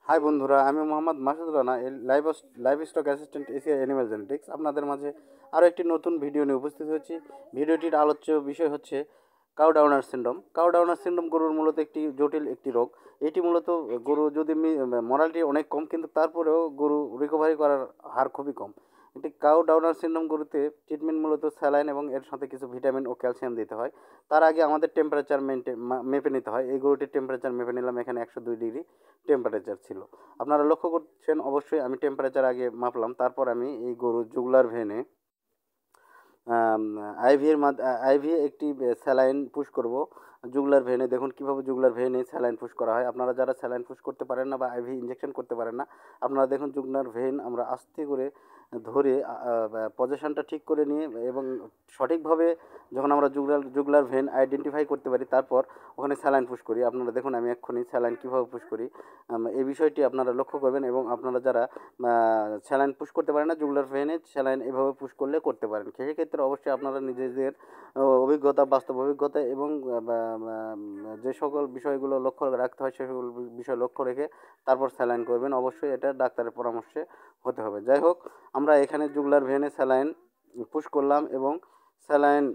High বন্ধুরা, আমি Mohammad Masud Rana, live stock assistant Asia animal genetics. আপনাদের মাঝে আরও একটি নতুন ভিডিও নিয়ে উপস্থিত হয়েছি। ভিডিওটির আলোচ্য বিষয় হচ্ছে কাউ ডাউনার সিনড্রোম। কাউ ডাউনার সিনড্রোম গরুর মূলত একটি জটিল একটি রোগ। এটি মূলত গরু যদি মরালিটি অনেক কম, কিন্তু তারপরেও গরু রিকভারি করার হার খুবই কম। এটি কাউ ডাউনার সিনড্রোম গরুতে ট্রিটমেন্ট মূলত স্যালাইন এবং এর সাথে কিছু ভিটামিন ও ক্যালসিয়াম দিতে হয়। তার আগে আমাদের টেম্পারেচার মেপে নিতে হয়। এই গরুটির টেম্পারেচার মেপে নিলাম, এখানে 102 ডিগ্রি টেম্পারেচার ছিল। আপনারা লক্ষ্য করছেন অবশ্যই, আমি টেম্পারেচার আগে মাপলাম, তারপর আমি এই গরুর জুগুলার ভেনে আইভি একটি স্যালাইন পুশ করব জুগুলার ভেনে। দেখুন কীভাবে জুগুলার ভেনে স্যালাইন পুশ করা হয়। আপনারা যারা স্যালাইন পুশ করতে পারেন না বা আইভি ইঞ্জেকশন করতে পারেন না, আপনারা দেখুন জুগুলার ভেন আমরা আস্তে করে ধরে পজিশনটা ঠিক করে নিয়ে এবং সঠিকভাবে যখন আমরা জুগুলার ভেন আইডেন্টিফাই করতে পারি, তারপর ওখানে স্যালাইন পুশ করি। আপনারা দেখুন আমি এক্ষুনি স্যালাইন কীভাবে পুশ করি, এই বিষয়টি আপনারা লক্ষ্য করবেন। এবং আপনারা যারা স্যালাইন পুশ করতে পারেন না, জুগুলার ভেনে স্যালাইন এভাবে পুশ করলে করতে পারেন। সেক্ষেত্রে অবশ্যই আপনারা নিজেদের অভিজ্ঞতা, বাস্তব অভিজ্ঞতা এবং যে সকল বিষয়গুলো লক্ষ্য রাখতে হয় সে সকল বিষয় লক্ষ্য রেখে তারপর স্যালাইন করবেন। অবশ্যই এটা ডাক্তারের পরামর্শে হতে হবে। যাই হোক, আমরা এখানে জুগুলার ভেনে স্যালাইন পুশ করলাম এবং স্যালাইন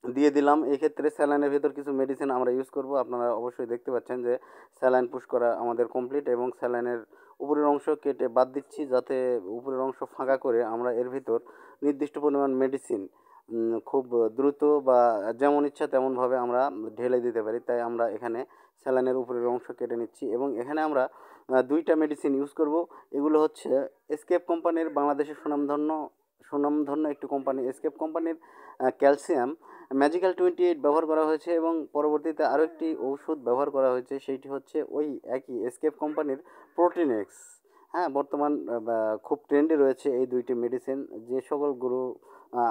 দিয়ে দিলাম। এই ক্ষেত্রে স্যালাইনের ভেতর কিছু মেডিসিন আমরা ইউজ করব। আপনারা অবশ্যই দেখতে পাচ্ছেন যে স্যালাইন পুশ করা আমাদের কমপ্লিট এবং স্যালাইনের উপরের অংশ কেটে বাদ দিচ্ছি, যাতে উপরের অংশ ফাঁকা করে আমরা এর ভিতর নির্দিষ্ট পরিমাণ মেডিসিন খুব দ্রুত বা যেমন ইচ্ছা তেমনভাবে আমরা ঢেলে দিতে পারি। তাই আমরা এখানে স্যালাইনের উপরের অংশ কেটে নিচ্ছি এবং এখানে আমরা দুইটা মেডিসিন ইউজ করব। এগুলো হচ্ছে এসকেপ কোম্পানির, বাংলাদেশের সুনামধন্য একটি কোম্পানি এসকেপ কোম্পানির ক্যালসিয়াম ম্যাজিক্যাল 28 ব্যবহার করা হয়েছে এবং পরবর্তীতে আরও একটি ঔষধ ব্যবহার করা হয়েছে, সেইটি হচ্ছে ওই একই এসকেপ কোম্পানির প্রোটিনেক্স। হ্যাঁ, বর্তমান খুব ট্রেন্ডে রয়েছে এই দুইটি মেডিসিন। যে সকল গরু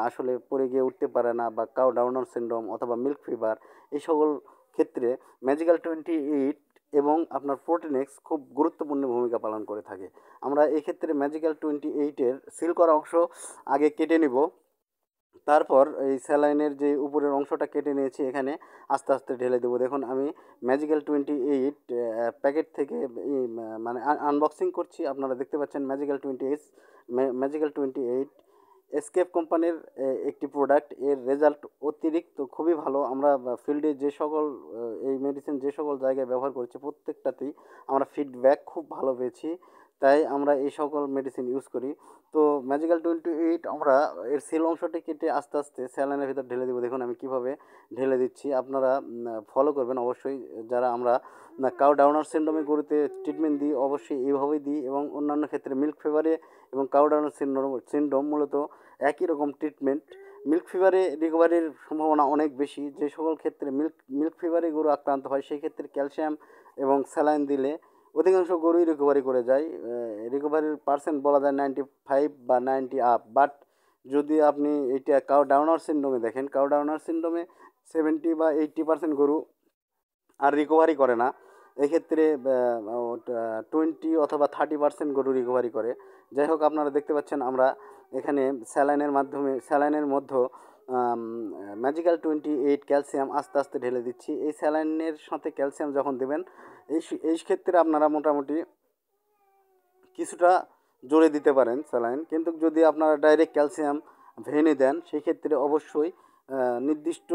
আসলে পড়ে গিয়ে উঠতে পারে না বা কাউ ডাউনার সিনড্রোম অথবা মিল্ক ফিভার, এই সকল ক্ষেত্রে ম্যাজিক্যাল 28 এবং আপনার প্রোটিনেক্স খুব গুরুত্বপূর্ণ ভূমিকা পালন করে থাকে। আমরা এই ক্ষেত্রে ম্যাজিক্যাল 28-এর সিল করা অংশ আগে কেটে নিব। তারপর এই স্যালাইনের যে উপরের অংশটা কেটে নিয়েছি এখানে আস্তে আস্তে ঢেলে দেবো। দেখুন আমি ম্যাজিক্যাল 28 প্যাকেট থেকে মানে আনবক্সিং করছি। আপনারা দেখতে পাচ্ছেন ম্যাজিক্যাল 28 এসকেপ কোম্পানির একটি প্রোডাক্ট। এর রেজাল্ট অতিরিক্ত খুবই ভালো। আমরা ফিল্ডে যে সকল এই মেডিসিন যে সকল জায়গায় ব্যবহার করেছি প্রত্যেকটাতেই আমরা ফিডব্যাক খুব ভালো পেয়েছি। তাই আমরা এই সকল মেডিসিন ইউজ করি। তো ম্যাজিক্যাল 28 আমরা এর সেল অংশটি কেটে আস্তে আস্তে স্যালাইনের ভিতর ঢেলে দেবো। দেখুন আমি কীভাবে ঢেলে দিচ্ছি, আপনারা ফলো করবেন অবশ্যই। যারা আমরা কাউ ডাউনার সিনড্রোমে গরুতে ট্রিটমেন্ট দিই অবশ্যই এইভাবেই দিই, এবং অন্যান্য ক্ষেত্রে মিল্ক ফিভারে এবং কাউ ডাউনার সিনড্রোম মূলত একই রকম ট্রিটমেন্ট। মিল্ক ফিভারে রিকভারির সম্ভাবনা অনেক বেশি। যে সকল ক্ষেত্রে মিল্ক ফিভারে গরু আক্রান্ত হয় সেই ক্ষেত্রে ক্যালসিয়াম এবং স্যালাইন দিলে অধিকাংশ গরুই রিকভারি করে যায়। রিকভারির পার্সেন্ট বলা যায় 95 বা 90 আপ। বাট যদি আপনি এটা কাউ ডাউনার সিনড্রোমে দেখেন, কাউ ডাউনার সিনড্রোমে 70 বা 80% গরু আর রিকভারি করে না। এক্ষেত্রে 20 অথবা 30% গরু রিকভারি করে। যাই হোক, আপনারা দেখতে পাচ্ছেন আমরা এখানে স্যালাইনের মধ্যে ম্যাজিক্যাল 28 ক্যালসিয়াম আস্তে আস্তে ঢেলে দিচ্ছি। এই স্যালাইনের সাথে ক্যালসিয়াম যখন দেবেন, এই ক্ষেত্রে আপনারা মোটামুটি কিছুটা জোরে দিতে পারেন স্যালাইন। কিন্তু যদি আপনারা ডাইরেক্ট ক্যালসিয়াম ভেনে দেন, সেই ক্ষেত্রে অবশ্যই নির্দিষ্ট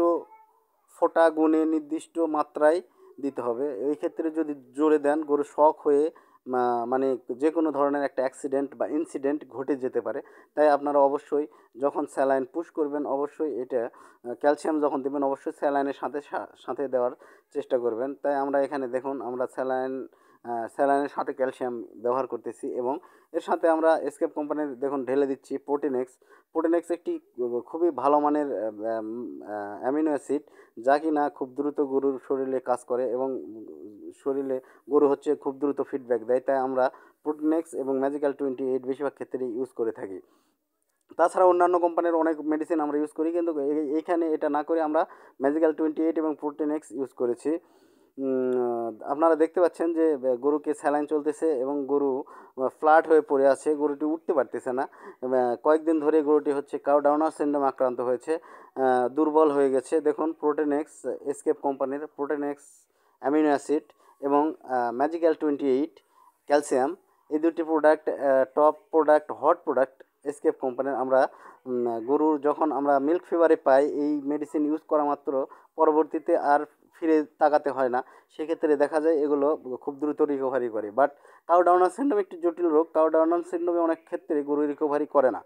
ফোঁটা গুণে নির্দিষ্ট মাত্রায় দিতে হবে। এই ক্ষেত্রে যদি জোরে দেন, গরু শক হয়ে মানে যে কোনো ধরনের একটা অ্যাক্সিডেন্ট বা ইনসিডেন্ট ঘটে যেতে পারে। তাই আপনারা অবশ্যই যখন স্যালাইন পুশ করবেন অবশ্যই এটা ক্যালসিয়াম যখন দেবেন অবশ্যই স্যালাইনের সাথে দেওয়ার চেষ্টা করবেন। তাই আমরা এখানে দেখুন আমরা স্যালাইনের সাথে ক্যালসিয়াম ব্যবহার করতেছি এবং এর সাথে আমরা এসকেপ কোম্পানির দেখুন ঢেলে দিচ্ছি প্রোটিনেক্স একটি খুবই ভালো মানের অ্যামিনো অ্যাসিড, যা কি না খুব দ্রুত গরুর শরীরে কাজ করে এবং গরু হচ্ছে খুব দ্রুত ফিডব্যাক দেয়। তাই আমরা প্রোটিনেক্স এবং ম্যাজিক্যাল 28 বেশিরভাগ ক্ষেত্রেই ইউজ করে থাকি। তাছাড়া অন্যান্য কোম্পানির অনেক মেডিসিন আমরা ইউজ করি, কিন্তু এইখানে এটা না করে আমরা ম্যাজিক্যাল 28 এবং প্রোটিনেক্স ইউজ করেছি। আপনারা দেখতে পাচ্ছেন যে গরুকে স্যালাইন চলতেছে এবং গরু ফ্ল্যাট হয়ে পড়ে আছে, গরুটি উঠতে পারতেছে না। কয়েকদিন ধরে গরুটি হচ্ছে কাউ ডাউনার সিনড্রোমে আক্রান্ত হয়েছে, দুর্বল হয়ে গেছে। দেখুন প্রোটিনেক্স, এসকেপ কোম্পানির প্রোটিনেক্স অ্যামিনো অ্যাসিড এবং ম্যাজিক্যাল 28 ক্যালসিয়াম, এই দুটি product top product, hot product escape কোম্পানির। আমরা গরুর যখন আমরা মিল্ক ফিভারে পাই, এই মেডিসিন ইউজ করা মাত্র পরবর্তীতে আর ফিরে তাকাতে হয় না। সেক্ষেত্রে দেখা যায় এগুলো খুব দ্রুত রিকভারি করে। বাট কাউ ডাউনার সিনড্রোম একটি জটিল রোগ। কাউ ডাউনার সিনড্রোমে অনেক ক্ষেত্রে গরু রিকভারি করে না।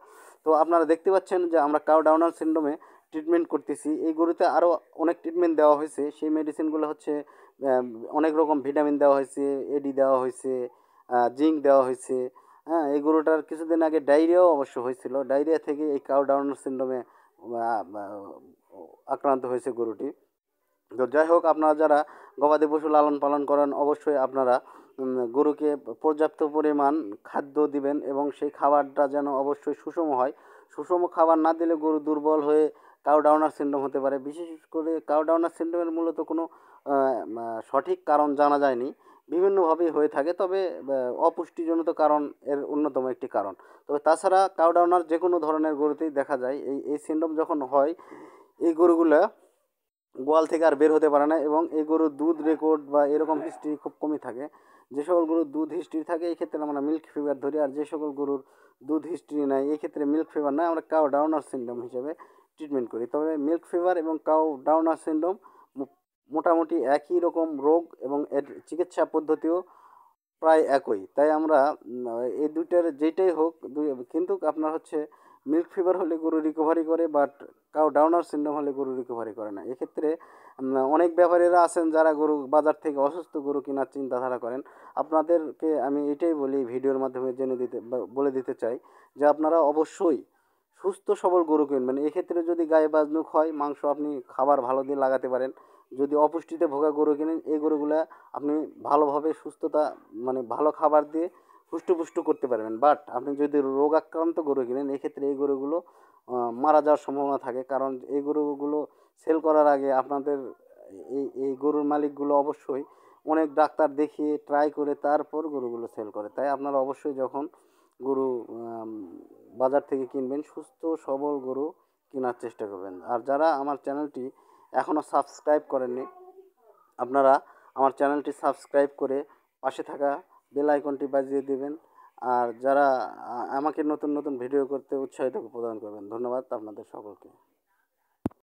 তো আপনারা দেখতে পাচ্ছেন যে আমরা কাউ ডাউনার সিনড্রোমে ট্রিটমেন্ট করতেছি। এই গরুতে আরও অনেক ট্রিটমেন্ট দেওয়া হয়েছে। সেই মেডিসিনগুলো হচ্ছে অনেক রকম ভিটামিন দেওয়া হয়েছে, এডি দেওয়া হয়েছে, জিঙ্ক দেওয়া হয়েছে। হ্যাঁ, এই গরুটার কিছুদিন আগে ডায়রিয়াও অবশ্য হয়েছিল। ডায়রিয়া থেকে এই কাউ ডাউনার সিনড্রোমে আক্রান্ত হয়েছে গরুটি। তো যাই হোক, আপনারা যারা গবাদি পশু লালন পালন করেন, অবশ্যই আপনারা গরুকে পর্যাপ্ত পরিমাণ খাদ্য দিবেন এবং সেই খাবারটা যেন অবশ্যই সুষম হয়। সুষম খাবার না দিলে গরু দুর্বল হয়ে কাউ ডাউনার সিনড্রোম হতে পারে। বিশেষ করে কাউ ডাউনার সিনড্রোমের মূলত কোনো সঠিক কারণ জানা যায়নি, বিভিন্নভাবেই হয়ে থাকে। তবে অপুষ্টিজনিত কারণ এর অন্যতম একটি কারণ। তবে তাছাড়া কাউ ডাউনার যে কোনো ধরনের গরুতেই দেখা যায়। এই সিনড্রোম যখন হয়, এই গরুগুলা গোয়াল থেকে আর বের হতে পারে না এবং এই গরুর দুধ রেকর্ড বা এরকম হিস্ট্রি খুব কমই থাকে। যে সকল গরুর দুধ হিস্ট্রি থাকে এই ক্ষেত্রে আমরা মিল্ক ফিভার ধরি, আর যে সকল গরুর দুধ হিস্ট্রি নাই এই ক্ষেত্রে মিল্ক ফিভার নয়, আমরা কাউ ডাউনার সিনড্রোম হিসেবে ট্রিটমেন্ট করি। তবে মিল্ক ফিভার এবং কাউ ডাউনার সিনড্রোম মোটামুটি একই রকম রোগ এবং এর চিকিৎসা পদ্ধতিও প্রায় একই। তাই আমরা এই দুইটার যেইটাই হোক কিন্তু আপনার হচ্ছে মিল্ক ফিভার হলে গরু রিকভারি করে, বাট কাউ ডাউনার সিনড্রোম হলে গরু রিকভারি করে না। এক্ষেত্রে অনেক ব্যাপারীরা আছেন যারা গরু বাজার থেকে অসুস্থ গরু কেনার চিন্তাধারা করেন। আপনাদেরকে আমি এটাই বলি, ভিডিওর মাধ্যমে জেনে দিতে বলে দিতে চাই যে আপনারা অবশ্যই সুস্থ সবল গরু কিনবেন। এক্ষেত্রে যদি গায়ে বাজনুক হয়, মাংস আপনি খাবার ভালো দিয়ে লাগাতে পারেন। যদি অপুষ্টিতে ভোগা গরু কিনেন, এই গরুগুলা আপনি ভালোভাবে সুস্থতা মানে ভালো খাবার দিয়ে হুষ্টপুষ্ট করতে পারবেন। বাট আপনি যদি রোগাক্রান্ত গরু কিনেন, এক্ষেত্রে এই গরুগুলো মারা যাওয়ার সম্ভাবনা থাকে। কারণ এই গরুগুলো সেল করার আগে আপনাদের এই গরুর মালিকগুলো অবশ্যই অনেক ডাক্তার দেখিয়ে ট্রাই করে তারপর গরুগুলো সেল করে। তাই আপনারা অবশ্যই যখন গরু বাজার থেকে কিনবেন, সুস্থ সবল গরু কেনার চেষ্টা করবেন। আর যারা আমার চ্যানেলটি এখনও সাবস্ক্রাইব করেননি, আপনারা আমার চ্যানেলটি সাবস্ক্রাইব করে পাশে থাকা বেল আইকনটি বাজিয়ে দেবেন। আর যারা আমাকে নতুন নতুন ভিডিও করতে উৎসাহিত প্রদান করবেন। ধন্যবাদ আপনাদের সকলকে।